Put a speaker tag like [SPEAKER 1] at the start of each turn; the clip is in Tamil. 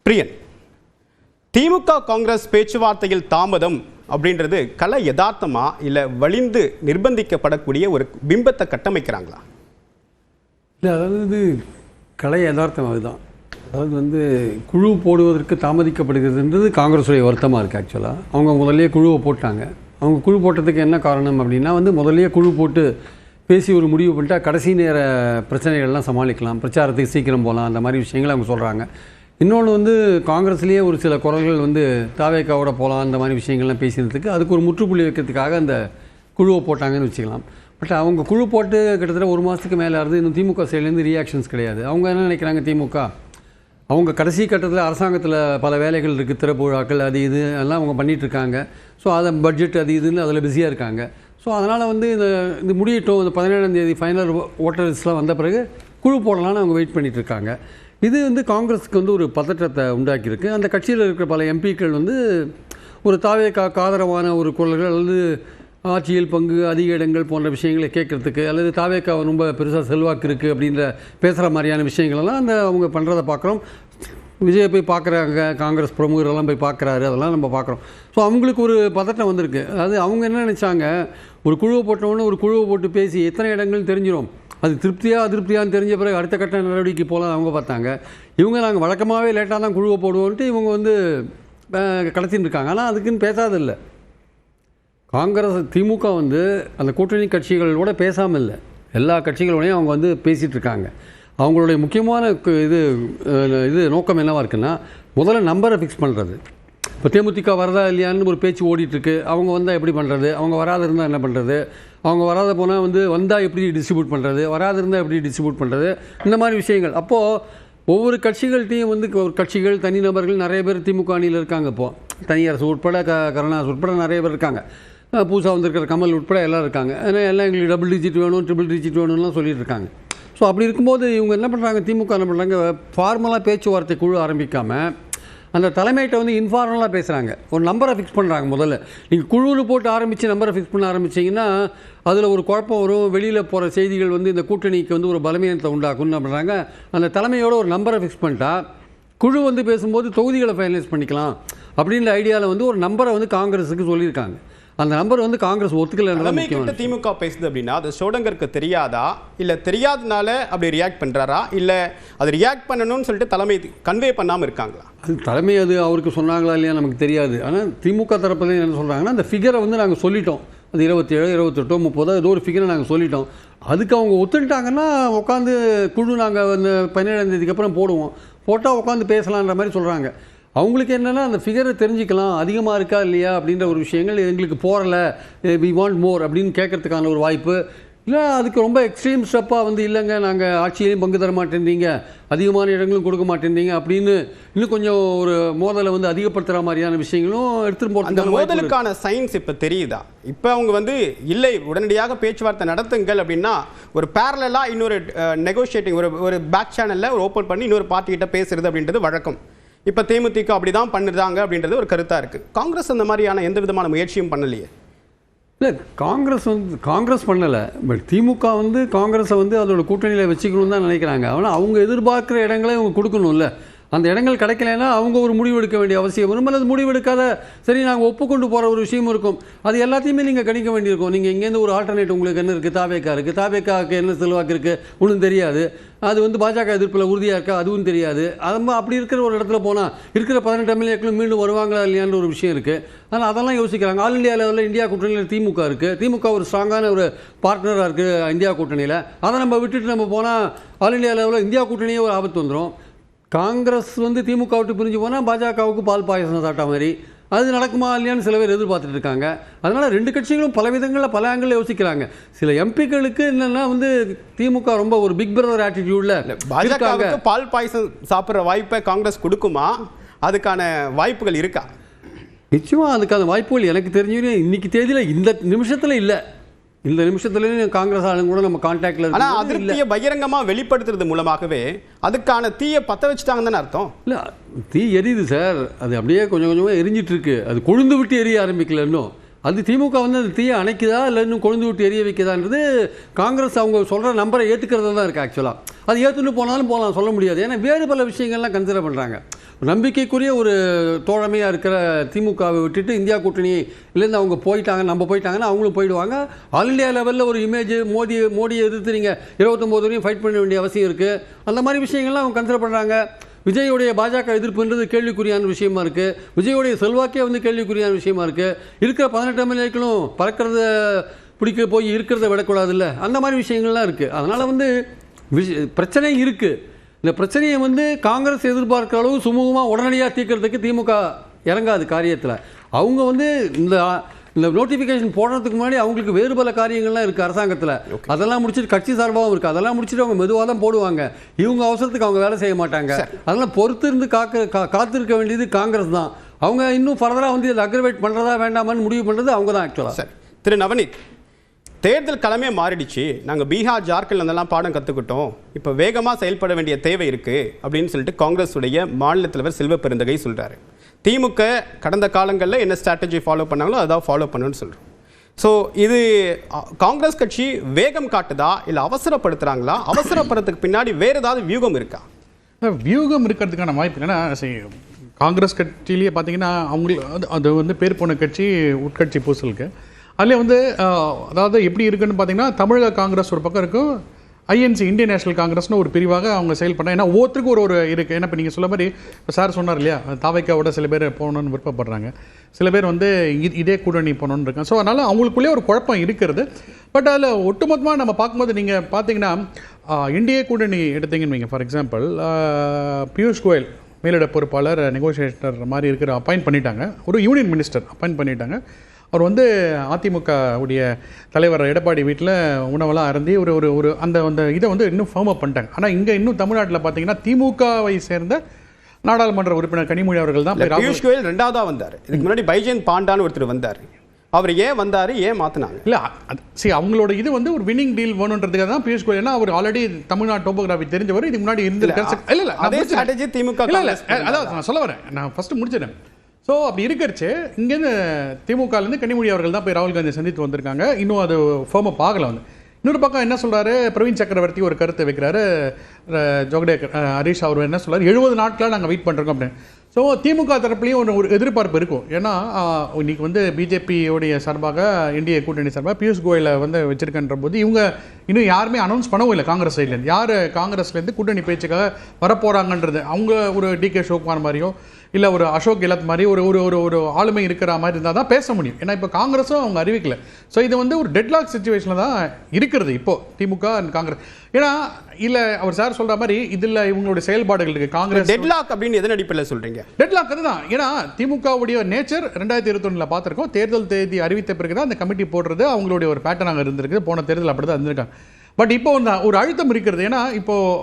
[SPEAKER 1] பிரியன், திமுக காங்கிரஸ் பேச்சுவார்த்தையில் தாமதம் அப்படின்றது கலை யதார்த்தமா இல்ல வலிந்து நிர்பந்திக்கப்படக்கூடிய ஒரு பிம்பத்தை கட்டமைக்கிறாங்களா?
[SPEAKER 2] இல்லை, அதாவது கலை யதார்த்தம் அதுதான். அதாவது குழு போடுவதற்கு தாமதிக்கப்படுகிறதுன்றது காங்கிரஸுடைய வருத்தமாக இருக்குது. ஆக்சுவலாக அவங்க முதல்லையே குழுவை போட்டாங்க. அவங்க குழு போட்டதுக்கு என்ன காரணம் அப்படின்னா முதல்லையே குழு போட்டு பேசி ஒரு முடிவு பண்ணிட்டா கடைசி நேர பிரச்சனைகள்லாம் சமாளிக்கலாம், பிரச்சாரத்துக்கு சீக்கிரம் போகலாம், அந்த மாதிரி விஷயங்களை அவங்க சொல்கிறாங்க. இன்னொன்று காங்கிரஸ்லேயே ஒரு சில குரல்கள் தாவேக்காவோட போகலாம், அந்த மாதிரி விஷயங்கள்லாம் பேசினதுக்கு அதுக்கு ஒரு முற்றுப்புள்ளி வைக்கிறதுக்காக அந்த குழுவை போட்டாங்கன்னு வச்சுக்கலாம். பட் அவங்க குழு போட்டு கிட்டத்தட்ட ஒரு மாதத்துக்கு மேலே இருந்து இன்னும் திமுக சைட்லேருந்து ரியாக்ஷன்ஸ் கிடையாது. அவங்க என்ன நினைக்கிறாங்க, திமுக அவங்க கடைசி கட்டத்தில் அரசாங்கத்தில் பல வேலைகள் இருக்குது, திறப்பு விழாக்கள் அது இது எல்லாம் அவங்க பண்ணிகிட்ருக்காங்க. ஸோ அதை பட்ஜெட் அது இதுன்னு அதில் பிஸியாக இருக்காங்க. ஸோ அதனால் இந்த முடியட்டும், இந்த 17ஆம் தேதி ஃபைனல் ஓட்டர் லிஸ்ட்லாம் வந்த பிறகு குழு போடலான்னு அவங்க வெயிட் பண்ணிகிட்ருக்காங்க. இது காங்கிரஸுக்கு ஒரு பதற்றத்தை உண்டாக்கியிருக்கு. அந்த கட்சியில் இருக்கிற பல எம்பிக்கள் ஒரு தாவேக்காக்கு ஆதரவான ஒரு குரல்கள் அல்லது ஆட்சியில் பங்கு, அதிக இடங்கள் போன்ற விஷயங்களை கேட்குறதுக்கு, அல்லது தாவேக்கா ரொம்ப பெருசாக செல்வாக்கு இருக்குது அப்படின்ற பேசுகிற மாதிரியான விஷயங்களெல்லாம் அவங்க பண்ணுறதை பார்க்குறோம். விஜயை போய் பார்க்குறாங்க, காங்கிரஸ் பிரமுகரெல்லாம் போய் பார்க்குறாரு, அதெல்லாம் நம்ம பார்க்குறோம். ஸோ அவங்களுக்கு ஒரு பதட்டம் வந்திருக்கு. அதாவது அவங்க என்ன நினச்சாங்க, ஒரு குழுவை போட்டவுடனே ஒரு குழுவை போட்டு பேசி எத்தனை இடங்கள் தெரிஞ்சிடும், அது திருப்தியாக அதிருப்தியான்னு தெரிஞ்ச பிறகு அடுத்த கட்ட நடவடிக்கை போகலாம் அவங்க பார்த்தாங்க. இவங்க நாங்கள் வழக்கமாகவே லேட்டாக தான் குழுவை போடுவோன்ட்டு இவங்க கடத்தின்னு இருக்காங்க. ஆனால் அதுக்குன்னு பேசாதில்லை. காங்கிரஸ் திமுக அந்த கூட்டணி கட்சிகளோட பேசாமல் இல்லை, எல்லா கட்சிகளோடையும் அவங்க பேசிகிட்டு இருக்காங்க. அவங்களுடைய முக்கியமான இது நோக்கம் என்னவாக இருக்குன்னா, முதல்ல நம்பரை ஃபிக்ஸ் பண்ணுறது. இப்போ தேமுதிக வரதா இல்லையான்னு ஒரு பேச்சு ஓடிட்டுருக்கு. அவங்க வந்தால் எப்படி பண்ணுறது, அவங்க வராது இருந்தால் என்ன பண்ணுறது, அவங்க வராத போனால் வந்தால் எப்படி டிஸ்ட்ரிபியூட் பண்ணுறது, வராது இருந்தால் எப்படி டிஸ்ட்ரிபியூட் பண்ணுறது, இந்த மாதிரி விஷயங்கள். அப்போது ஒவ்வொரு கட்சிகள்கிட்டையும் ஒரு கட்சிகள், தனிநபர்கள் நிறைய பேர் திமுக அணியில் இருக்காங்க. இப்போது தனியரசு உட்பட கருணாஸ் உட்பட நிறைய பேர் இருக்காங்க. புதுசாக வந்திருக்கிற கமல் உட்பட எல்லாம் இருக்காங்க. ஏன்னா எல்லாம் எங்களுக்கு டபுள் டிஜிட் வேணும், ட்ரிபிள் டிஜிட் வேணும்லாம் சொல்லிட்டு இருக்காங்க. ஸோ அப்படி இருக்கும்போது இவங்க என்ன பண்ணுறாங்க, திமுக என்ன பண்ணுறாங்க, ஃபார்மலாக பேச்சுவார்த்தை குழு ஆரம்பிக்காமல் அந்த தலைமையிட்ட இன்ஃபார்மலாக பேசுகிறாங்க. ஒரு நம்பரை ஃபிக்ஸ் பண்ணுறாங்க. முதல்ல நீங்கள் குழுவில் போட்டு ஆரம்பித்து நம்பரை ஃபிக்ஸ் பண்ண ஆரம்பிச்சிங்கன்னா அதில் ஒரு குழப்பம் வரும். வெளியில் போகிற செய்திகள் இந்த கூட்டணிக்கு ஒரு பலவீனத்தை உண்டாக்கும்னு பண்ணுறாங்க. அந்த தலைமையோட ஒரு நம்பரை ஃபிக்ஸ் பண்ணிட்டா குழு பேசும்போது தொகுதிகளை ஃபைனலைஸ் பண்ணிக்கலாம் அப்படின்ற ஐடியாவில் ஒரு நம்பரை காங்கிரஸுக்கு சொல்லியிருக்காங்க. அந்த நம்பர் காங்கிரஸ் ஒத்துக்கல.
[SPEAKER 1] திமுக பேசுது அப்படின்னா அது ஷோடங்கருக்கு தெரியாதா, இல்லை தெரியாதனால அப்படி ரியாக்ட் பண்ணுறாரா, இல்லை அது ரியாக்ட் பண்ணணும்னு சொல்லிட்டு தலைமை கன்வே பண்ணாமல் இருக்காங்களா?
[SPEAKER 2] அது தலைமை அவருக்கு சொன்னாங்களா இல்லையா நமக்கு தெரியாது. ஆனால் திமுக தரப்பில் என்ன சொல்கிறாங்கன்னா, அந்த ஃபிகரை நாங்கள் சொல்லிட்டோம், அது 27, 28, 30 ஏதோ ஒரு ஃபிகரை நாங்கள் சொல்லிட்டோம். அதுக்கு அவங்க ஒத்துக்கிட்டாங்கன்னா உட்காந்து குழு நாங்கள் 17ஆம் தேதிக்கு அப்புறம் போடுவோம், போட்டால் உட்காந்து பேசலான்ற மாதிரி சொல்கிறாங்க. அவங்களுக்கு என்னென்னா அந்த ஃபிகரை தெரிஞ்சுக்கலாம், அதிகமாக இருக்கா இல்லையா அப்படின்ற ஒரு விஷயங்கள் எங்களுக்கு போகலை, வி வாண்ட் மோர் அப்படின்னு கேட்கறதுக்கான ஒரு வாய்ப்பு. இல்லை அதுக்கு ரொம்ப எக்ஸ்ட்ரீம் ஸ்டெப்பாக இல்லைங்க நாங்கள் ஆட்சியிலையும் பங்கு தர மாட்டேன்றீங்க, அதிகமான இடங்களும் கொடுக்க மாட்டேன்றீங்க அப்படின்னு இன்னும் கொஞ்சம் ஒரு மோதலை அதிகப்படுத்துகிற மாதிரியான விஷயங்களும் எடுத்துகிட்டு போகிறது.
[SPEAKER 1] அந்த மோதலுக்கான சயின்ஸ் இப்போ தெரியுதா? இப்போ அவங்க இல்லை உடனடியாக பேச்சுவார்த்தை நடத்துங்கள் அப்படின்னா ஒரு பேரலாக இன்னொரு நெகோஷியேட்டிங் ஒரு பேக் சேனலில் ஒரு ஓப்பன் பண்ணி இன்னொரு பார்ட்டிகிட்ட பேசுறது அப்படின்றது வழக்கம். இப்போ தேமுதிக அப்படி தான் பண்ணுறாங்க அப்படின்றது ஒரு கருத்தாக இருக்குது. காங்கிரஸ் அந்த மாதிரியான எந்த விதமான முயற்சியும் பண்ணலையே.
[SPEAKER 2] இல்லை, காங்கிரஸ் பண்ணலை. பட் திமுக காங்கிரஸை அதோட கூட்டணியில் வச்சுக்கணும்னு தான் நினைக்கிறாங்க. ஆனால் அவங்க எதிர்பார்க்குற இடங்களை அவங்க கொடுக்கணும்ல. அந்த இடங்கள் கிடைக்கலன்னா அவங்க ஒரு முடிவு எடுக்க வேண்டிய அவசியம் வரும். அல்லது முடிவு எடுக்காத சரி நாங்கள் ஒப்புக்கொண்டு போகிற ஒரு விஷயம் இருக்கும். அது எல்லாத்தையுமே நீங்கள் கணிக்க வேண்டியிருக்கும். நீங்கள் இங்கேருந்து ஒரு ஆல்டர்னேட் உங்களுக்கு என்ன இருக்குது, தாவேக்கா இருக்குது, தாவேக்காவுக்கு என்ன செல்வாக்கு இருக்குது ஒன்றும் தெரியாது. அது பாஜக எதிர்ப்பில் உறுதியாக இருக்கா அதுவும் தெரியாது. அப்படி இருக்கிற ஒரு இடத்துல போனால் இருக்கிற 18 எம்எல்ஏக்களும் மீண்டும் வருவாங்களா இல்லையான்ற ஒரு விஷயம் இருக்குது. ஆனால் அதெல்லாம் யோசிக்கிறாங்க. ஆல் இந்தியா லெவலில் இந்தியா கூட்டணியில் திமுக இருக்குது. திமுக ஒரு ஸ்ட்ராங்கான ஒரு பார்ட்னராக இருக்குது இந்தியா கூட்டணியில். அதை நம்ம விட்டுட்டு நம்ம போனால் ஆல் இந்தியா லெவலில் இந்தியா கூட்டணியே ஒரு ஆபத்து வந்துடும். காங்கிரஸ் திமுக விட்டு பிரிஞ்சு போனால் பாஜகவுக்கு பால் பாயசம் சாட்டா மாதிரி அது நடக்குமா இல்லையான்னு சில பேர் எதிர்பார்த்துட்டு இருக்காங்க. அதனால் ரெண்டு கட்சிகளும் பல விதங்களில் பல ஆங்கிளில் யோசிக்கிறாங்க. சில எம்பிக்களுக்கு என்னென்னா திமுக ரொம்ப ஒரு பிக் பிரதர் ஆட்டிடியூடில்
[SPEAKER 1] பாஜகவுக்கு பால் பாயசம் சாப்பிட்ற வாய்ப்பை காங்கிரஸ் கொடுக்குமா? அதுக்கான வாய்ப்புகள் இருக்கா?
[SPEAKER 2] நிச்சயமாக அதுக்கான வாய்ப்புகள் எனக்கு தெரிஞ்சு இன்னைக்கு தேதியில் இந்த நிமிஷத்தில் இல்லை. இந்த நிமிஷத்துலேயும் காங்கிரஸ் ஆளுங்க கூட நம்ம கான்டாக்டில் இருக்கு.
[SPEAKER 1] ஆனால் அதிருப்தியை பகிரங்கமாக வெளிப்படுத்துறது மூலமாகவே அதுக்கான தீயை பற்ற வச்சுட்டாங்கன்னு தானே அர்த்தம்.
[SPEAKER 2] இல்லை, தீ எரியுது சார். அது அப்படியே கொஞ்சம் கொஞ்சமாக எரிஞ்சிட்டு இருக்கு. அது கொழுந்து விட்டு எரிய ஆரம்பிக்கல இன்னும். அது திமுக வந்து அந்த தீயை அணைக்குதா இல்லை இன்னும் கொழுந்து விட்டு எரிய வைக்குதான்றது காங்கிரஸ் அவங்க சொல்கிற நம்பரை ஏற்றுக்கிறது தான் இருக்குது ஆக்சுவலாக. அது ஏற்றுன்னு போனாலும் போகலாம், சொல்ல முடியாது. ஏன்னா வேறு பல விஷயங்கள்லாம் கன்சிடர் பண்ணுறாங்க. நம்பிக்கைக்குரிய ஒரு தோழமையாக இருக்கிற திமுகவை விட்டுட்டு இந்தியா கூட்டணியிலேருந்து அவங்க போயிட்டாங்க, நம்ம போயிட்டாங்கன்னா அவங்களும் போயிடுவாங்க. ஆல் இண்டியா லெவலில் ஒரு இமேஜ் மோடியை எதிர்த்து நீங்கள் 29 வரையும் ஃபைட் பண்ண வேண்டிய அவசியம் இருக்குது. அந்த மாதிரி விஷயங்கள்லாம் அவங்க கன்சிடர் பண்ணுறாங்க. விஜயோடைய பாஜக எதிர்ப்புன்றது கேள்விக்குறியான விஷயமா இருக்குது. விஜயோடைய செல்வாக்கே வந்து கேள்விக்குறியான விஷயமா இருக்குது. இருக்கிற 18 எம்எல்ஏக்களும் பறக்கிறத பிடிக்க போய் இருக்கிறத விடக்கூடாதுல்ல, அந்த மாதிரி விஷயங்கள்லாம் இருக்குது. அதனால் வந்து பிரச்சனை இருக்குது. இந்த பிரச்சனையை வந்து காங்கிரஸ் எதிர்பார்க்குற அளவு சுமூகமாக உடனடியாக தீர்க்கறதுக்கு திமுக இறங்காது காரியத்தில். அவங்க வந்து இந்த நோட்டிஃபிகேஷன் போடுறதுக்கு முன்னாடி அவங்களுக்கு வேறு பல காரியங்கள்லாம் இருக்குது அரசாங்கத்தில். அதெல்லாம் முடிச்சுட்டு கட்சி சார்பாகவும் இருக்குது. அதெல்லாம் முடிச்சுட்டு அவங்க மெதுவாக தான் போடுவாங்க. இவங்க அவசரத்துக்கு அவங்க வேலை செய்ய மாட்டாங்க. அதெல்லாம் பொறுத்து இருந்து காத்திருக்க வேண்டியது காங்கிரஸ் தான். அவங்க இன்னும் ஃபர்தராக வந்து இதை அக்ரிவேட் பண்ணுறதா வேண்டாமான்னு முடிவு பண்ணுறது அவங்க தான் ஆக்சுவலாக.
[SPEAKER 1] சார், திரு நவநீத், தேர்தல் கிழமையே மாறிடுச்சு. நாங்கள் பீகார் ஜார்க்கண்ட் அதெல்லாம் பாடம் கற்றுக்கிட்டோம். இப்போ வேகமாக செயல்பட வேண்டிய தேவை இருக்குது அப்படின்னு சொல்லிட்டு காங்கிரஸ் உடைய மாநில தலைவர் செல்வ பெருந்தகை சொல்கிறாரு. திமுக கடந்த காலங்களில் என்ன ஸ்ட்ராட்டஜி ஃபாலோ பண்ணாங்களோ அதான் ஃபாலோ பண்ணணும்னு சொல்கிறோம். ஸோ இது காங்கிரஸ் கட்சி வேகம் காட்டுதா இல்லை அவசரப்படுத்துகிறாங்களா? அவசரப்படுறதுக்கு பின்னாடி வேறு ஏதாவது வியூகம் இருக்கா?
[SPEAKER 3] வியூகம் இருக்கிறதுக்கான வாய்ப்பு என்னன்னா, காங்கிரஸ் கட்சியிலேயே பார்த்தீங்கன்னா அவங்களுக்கு அது வந்து பேர் போன கட்சி, உட்கட்சி பூசலுக்கு. அதில் வந்து அதாவது எப்படி இருக்குன்னு பார்த்தீங்கன்னா, தமிழக காங்கிரஸ் ஒரு பக்கம் இருக்கும், ஐஎன்சி இந்தியன் நேஷனல் காங்கிரஸ்னு ஒரு பிரிவாக அவங்க செயல்படுறாங்க. ஏன்னா ஒவ்வொருத்தருக்கும் ஒரு இருக்குது. ஏன்னா இப்போ நீங்கள் சொல்ல மாதிரி இப்போ சார் சொன்னார் இல்லையா, தாவைக்காவோட சில பேர் போகணுன்னு விருப்பப்படுறாங்க, சில பேர் வந்து இதே கூட்டணி போகணுன்னு இருக்காங்க. ஸோ அதனால் அவங்களுக்குள்ளே ஒரு குழப்பம் இருக்கிறது. பட் அதில் ஒட்டுமொத்தமாக நம்ம பார்க்கும்போது நீங்கள் பார்த்தீங்கன்னா இந்திய கூட்டணி எடுத்தீங்கன்னு வைங்க, ஃபார் எக்ஸாம்பிள் பியூஷ் கோயல் மேலிட பொறுப்பாளர் நெகோசியேட்டர் மாதிரி இருக்கிற அப்பாயிண்ட் பண்ணிட்டாங்க. ஒரு யூனியன் மினிஸ்டர் அப்பாயிண்ட் பண்ணிட்டாங்க. அவர் வந்து அதிமுக உடைய தலைவர் எடப்பாடி வீட்டில் உணவெல்லாம் அருந்தி ஒரு ஒரு ஒரு அந்த அந்த இதை வந்து இன்னும் ஃபார்ம் அப் பண்ணிட்டாங்க. ஆனால் இங்கே இன்னும் தமிழ்நாட்டில் பார்த்தீங்கன்னா திமுகவை சேர்ந்த நாடாளுமன்ற உறுப்பினர் கனிமொழி அவர்கள் தான்
[SPEAKER 1] பியூஷ் கோயல் ரெண்டாவதாக வந்தார். இதுக்கு முன்னாடி பைஜெயந்த் பாண்டான்னு ஒருத்தர் வந்தார். அவர் ஏன் வந்தார், ஏன் மாற்றினாங்க?
[SPEAKER 3] இல்லை சரி, அவங்களோட இது வந்து ஒரு வின்னிங் டீல் வேணுன்றதுக்காக தான் பியூஷ் கோயல். ஏன்னா அவர் ஆல்ரெடி தமிழ்நாடு டோபோகிராஃபி தெரிஞ்சவர், இதுக்கு முன்னாடி இருந்திருக்காரு. இல்லை
[SPEAKER 1] அதே ஸ்ட்ராட்டஜி திமுக.
[SPEAKER 3] இல்லை அதான் நான் சொல்ல வரேன், நான் ஃபஸ்ட்டு முடிச்சிட்டேன். ஸோ அப்படி இருக்கிறச்சு இங்கேருந்து திமுகலேருந்து கனிமொழி அவர்கள் தான் போய் ராகுல் காந்தியை சந்தித்து வந்திருக்காங்க. இன்னும் அது ஃபார்ம் அப் ஆகலை. வந்து இன்னொரு பக்கம் என்ன சொல்கிறாரு, பிரவீன் சக்கரவர்த்தி ஒரு கருத்தை வைக்கிறாரு, ஜோகடேக்கர் ஹரீஷ் அவர் என்ன சொல்கிறார், 70 நாட்களாக நாங்கள் வெயிட் பண்ணுறோம் அப்படின்னு. ஸோ திமுக தரப்புலையும் ஒரு எதிர்பார்ப்பு இருக்கும். ஏன்னா இன்றைக்கி வந்து பிஜேபியோடைய சார்பாக இந்திய கூட்டணி சார்பாக பியூஷ் கோயலை வந்து வச்சுருக்கன்ற போது இவங்க இன்னும் யாருமே அனௌன்ஸ் பண்ணவும் இல்லை காங்கிரஸ் சைட்லேருந்து. யார் காங்கிரஸ்லேருந்து கூட்டணி பேச்சுக்காக வரப்போகிறாங்கன்றது அவங்க ஒரு டிகே சிவகுமார் மாதிரியோ இல்லை ஒரு அசோக் கெலாட் மாதிரி ஒரு ஒரு ஒரு ஆளுமை இருக்கிற மாதிரி இருந்தால் தான் பேச முடியும். ஏன்னா இப்போ காங்கிரஸும் அவங்க அறிவிக்கல. ஸோ இது வந்து ஒரு டெட்லாக் சிச்சுவேஷனில் தான் இருக்கிறது இப்போது திமுக அண்ட் காங்கிரஸ். ஏன்னா இல்லை அவர் சார் சொல்கிற மாதிரி இதில் இவங்களுடைய செயல்பாடுகள் இருக்குது. காங்கிரஸ்
[SPEAKER 1] டெட்லாக் அப்படின்னு எதன் அடிப்படையில் சொல்கிறீங்க?
[SPEAKER 3] டெட்லாக் அதுதான். ஏன்னா திமுகவுடைய நேச்சர் 2021 பார்த்துருக்கோம். தேர்தல் தேதி அறிவித்த பிறகு தான் அந்த கமிட்டி போடுறது அவங்களுடைய ஒரு பேட்டர்னாக இருந்திருக்கு. போன தேர்தல் அப்படி தான் இருந்திருக்காங்க. பட் இப்போ ஒரு அழுத்தம் இருக்கிறது. ஏன்னா இப்போது